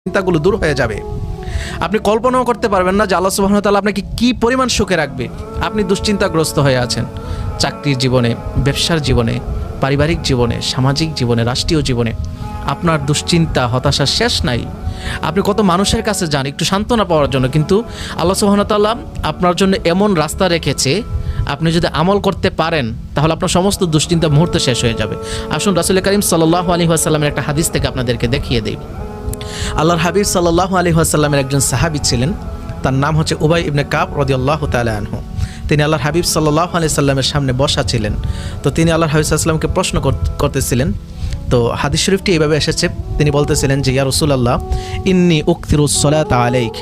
চিন্তাগুলো দূর হয়ে যাবে। আপনি কল্পনাও করতে পারবেন না যে আল্লাহ সুবহানাহু ওয়া তাআলা আপনাকে কী পরিমাণ সুখে রাখবে। আপনি দুশ্চিন্তাগ্রস্ত হয়ে আছেন চাকরির জীবনে, ব্যবসার জীবনে, পারিবারিক জীবনে, সামাজিক জীবনে, রাষ্ট্রীয় জীবনে। আপনার দুশ্চিন্তা, হতাশার শেষ নাই। আপনি কত মানুষের কাছে যান একটু সান্ত্বনা পাওয়ার জন্য, কিন্তু আল্লাহ সুবহানাহু ওয়া তাআলা আপনার জন্য এমন রাস্তা রেখেছে, আপনি যদি আমল করতে পারেন তাহলে আপনার সমস্ত দুশ্চিন্তা মুহূর্তে শেষ হয়ে যাবে। আসুন রাসূল করিম সাল্লাল্লাহু আলাইহি ওয়াসাল্লামের একটা হাদিস থেকে আপনাদেরকে দেখিয়ে দেই। আল্লাহর হাবিব সাল্লাল্লাহু আলাইহি ওয়াসাল্লামের একজন সাহাবী ছিলেন, তার নাম হচ্ছে উবাই ইবনে কাব রাদিয়াল্লাহু তাআলা আনহু। তিনি আল্লাহর হাবিব সাল্লাল্লাহু আলাইহি সাল্লামের সামনে বসা ছিলেন। তো তিনি আল্লাহর হাবিব সাল্লাল্লাহু আলাইহি সাল্লামকে প্রশ্ন করতেছিলেন। তো হাদিস শরীফটি এইভাবে এসেছে, তিনি বলতেছিলেন যে ইয়া রাসূলুল্লাহ ইন্নী উকথিরুস সালাতা আলাইক,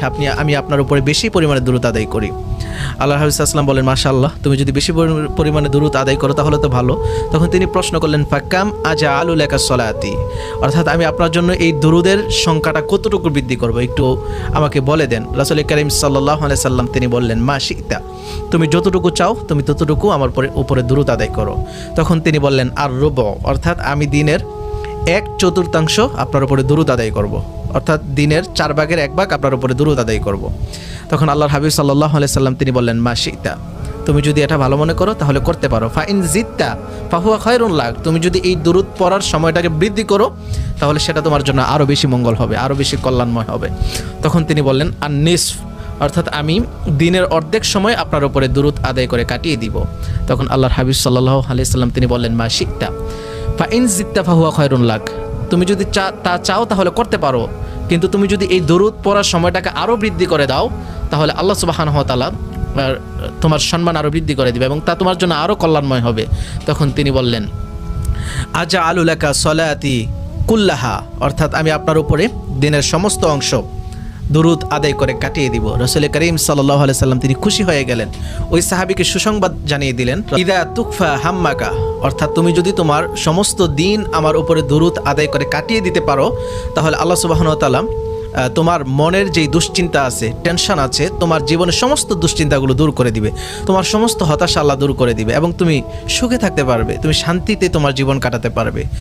আমি আপনার উপরে বেশি পরিমাণে দুরূদ আদায় করি। আল্লাহর হাবিব সাল্লাল্লাহু আলাইহি ওয়াসাল্লাম বলেন মাশাআল্লাহ, তুমি যদি বেশি পরিমাণে দুরূদ আদায় করো তাহলে তো ভালো। তখন তিনি প্রশ্ন করলেন ফাকাম আজআলু লাকা সলাতি, অর্থাৎ আমি আপনার জন্য এই দুরূদের সংখ্যাটা কতটুকু বৃদ্ধি করব, একটু আমাকে বলে দেন। রাসূল করিম সাল্লাল্লাহু আলাইহি সাল্লাম তিনি বললেন মা শিতা, তুমি যতটুকু চাও তুমি ততটুকু আমার উপরে দুরূদ আদায় করো। তখন তিনি বললেন আর রুব, অর্থাৎ আমি দিনের 1/4 আপনার উপরে দুরূদ আদায় করব, অর্থাৎ দিনের 4 ভাগের 1 ভাগ আপনার উপরে দুরূদ আদায় করব। তখন আল্লাহর হাবিব সাল্লাল্লাহু আলাইহি সাল্লাম তিনি বললেন মা শিতা, তুমি যদি এটা ভালো মনে করো তাহলে করতে পারো। ফা ইন জিত্তা ফাহুয়া খায়রুন লাক, তুমি যদি এই দুরূদ পড়ার সময়টাকে বৃদ্ধি করো তাহলে সেটা তোমার জন্য আরও বেশি মঙ্গল হবে, আরও বেশি কল্যাণময় হবে। তখন তিনি বললেন আর নিসফ, অর্থাৎ আমি দিনের অর্ধেক সময় আপনার উপরে দুরূদ আদায় করে কাটিয়ে দিব। তখন আল্লাহর হাবিব সাল্লাল্লাহু আলাইহি সাল্লাম তিনি বললেন মা শিতা ফা ইন জিত্তা ফাহুয়া খায়রুন লাক, তুমি যদি তা চাও তাহলে করতে পারো, কিন্তু তুমি যদি এই দুরূদ পড়ার সময়টাকে আরও বৃদ্ধি করে দাও তাহলে আল্লাহ সুবহানাহু ওয়া তাআলা তোমার সম্মান আরও বৃদ্ধি করে দিবে এবং তা তোমার জন্য আরও কল্যাণময় হবে। তখন তিনি বললেন আজআলু লাকা সলাতি কুল্লাহা, অর্থাৎ আমি আপনার উপরে দিনের সমস্ত অংশ দুরূদ আদায় করে কাটিয়ে দিব। রাসূল করিম সাল্লাল্লাহু আলাইহি সাল্লাম তিনি খুশি হয়ে গেলেন, ওই সাহাবীকে সুসংবাদ জানিয়ে দিলেন ইদা তুকফা হাম্মাকা, অর্থাৎ তুমি যদি তোমার সমস্ত দিন আমার উপরে দুরূদ আদায় করে কাটিয়ে দিতে পারো তাহলে আল্লাহ সুবহানাহু ওয়া তাআলা তোমার মনের যেই দুশ্চিন্তা আছে, টেনশন আছে, তোমার জীবনের সমস্ত দুশ্চিন্তাগুলো দূর করে দিবে, তোমার সমস্ত হতাশা আল্লাহ দূর করে দিবে এবং তুমি সুখে থাকতে পারবে, তুমি শান্তিতে তোমার জীবন কাটাতে পারবে।